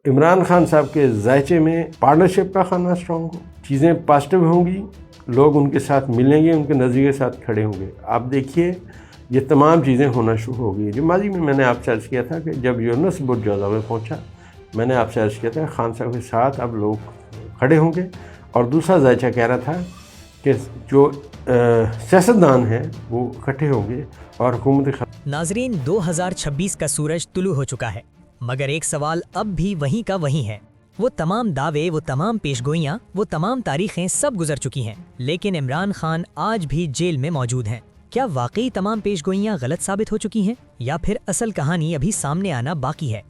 عمران خان صاحب کے ذائچے میں پارٹنرشپ کا خانہ اسٹرانگ ہو، چیزیں پازیٹیو ہوں گی، لوگ ان کے ساتھ ملیں گے، ان کے نظریے کے ساتھ کھڑے ہوں گے۔ آپ دیکھیے یہ تمام چیزیں ہونا شروع ہو گئی۔ جو ماضی میں نے آپ سے عرض کیا تھا کہ جب یونس برج جوزہ میں پہنچا، میں نے آپ سے عرض کیا تھا کہ خان صاحب کے ساتھ اب لوگ کھڑے ہوں گے، اور دوسرا ذائچہ کہہ رہا تھا کہ جو سیاستدان ہیں وہ اکٹھے ہوں گے اور حکومت۔ ناظرین، 2026 کا سورج طلوع ہو چکا ہے، مگر ایک سوال اب بھی وہیں کا وہیں ہے۔ وہ تمام دعوے، وہ تمام پیشگوئیاں، وہ تمام تاریخیں سب گزر چکی ہیں، لیکن عمران خان آج بھی جیل میں موجود ہیں۔ کیا واقعی تمام پیشگوئیاں غلط ثابت ہو چکی ہیں، یا پھر اصل کہانی ابھی سامنے آنا باقی ہے؟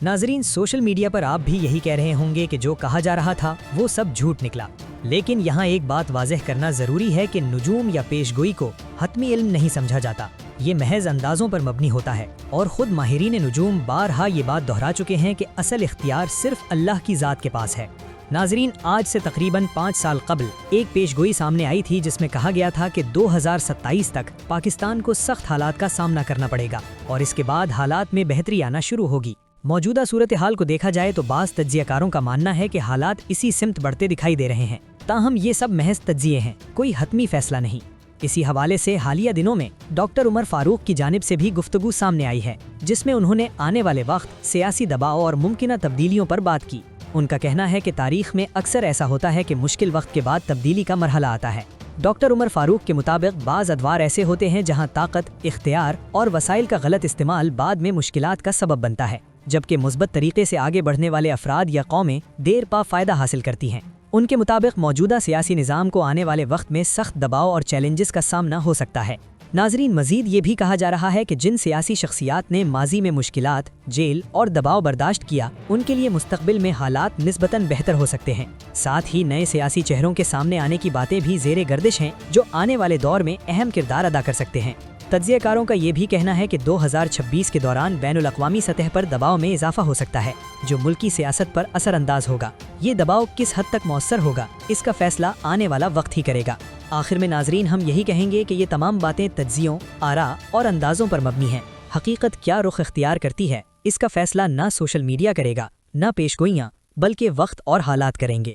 ناظرین، سوشل میڈیا پر آپ بھی یہی کہہ رہے ہوں گے کہ جو کہا جا رہا تھا وہ سب جھوٹ نکلا، لیکن یہاں ایک بات واضح کرنا ضروری ہے کہ نجوم یا پیشگوئی کو حتمی علم نہیں سمجھا جاتا، یہ محض اندازوں پر مبنی ہوتا ہے، اور خود ماہرین نجوم بارہا یہ بات دہرا چکے ہیں کہ اصل اختیار صرف اللہ کی ذات کے پاس ہے۔ ناظرین، آج سے تقریباً 5 سال قبل ایک پیشگوئی سامنے آئی تھی جس میں کہا گیا تھا کہ 2027 تک پاکستان کو سخت حالات کا سامنا کرنا پڑے گا، اور اس کے بعد حالات میں بہتری آنا شروع ہوگی۔ موجودہ صورتحال کو دیکھا جائے تو بعض تجزیہ کاروں کا ماننا ہے کہ حالات اسی سمت بڑھتے دکھائی دے رہے ہیں، تاہم یہ سب محض تجزیے ہیں، کوئی حتمی فیصلہ نہیں۔ اسی حوالے سے حالیہ دنوں میں ڈاکٹر عمر فاروق کی جانب سے بھی گفتگو سامنے آئی ہے، جس میں انہوں نے آنے والے وقت سیاسی دباؤ اور ممکنہ تبدیلیوں پر بات کی۔ ان کا کہنا ہے کہ تاریخ میں اکثر ایسا ہوتا ہے کہ مشکل وقت کے بعد تبدیلی کا مرحلہ آتا ہے۔ ڈاکٹر عمر فاروق کے مطابق بعض ادوار ایسے ہوتے ہیں جہاں طاقت، اختیار اور وسائل کا غلط استعمال بعد میں مشکلات کا سبب بنتا ہے، جبکہ مثبت طریقے سے آگے بڑھنے والے افراد یا قومیں دیر پا فائدہ حاصل کرتی ہیں۔ ان کے مطابق موجودہ سیاسی نظام کو آنے والے وقت میں سخت دباؤ اور چیلنجز کا سامنا ہو سکتا ہے۔ ناظرین، مزید یہ بھی کہا جا رہا ہے کہ جن سیاسی شخصیات نے ماضی میں مشکلات، جیل اور دباؤ برداشت کیا، ان کے لیے مستقبل میں حالات نسبتاً بہتر ہو سکتے ہیں۔ ساتھ ہی نئے سیاسی چہروں کے سامنے آنے کی باتیں بھی زیر گردش ہیں جو آنے والے دور میں اہم کردار ادا کر سکتے ہیں۔ تجزیہ کاروں کا یہ بھی کہنا ہے کہ 2026 کے دوران بین الاقوامی سطح پر دباؤ میں اضافہ ہو سکتا ہے، جو ملکی سیاست پر اثر انداز ہوگا۔ یہ دباؤ کس حد تک مؤثر ہوگا، اس کا فیصلہ آنے والا وقت ہی کرے گا۔ آخر میں ناظرین، ہم یہی کہیں گے کہ یہ تمام باتیں تجزیوں، آراء اور اندازوں پر مبنی ہیں۔ حقیقت کیا رخ اختیار کرتی ہے، اس کا فیصلہ نہ سوشل میڈیا کرے گا، نہ پیشگوئیاں، بلکہ وقت اور حالات کریں گے۔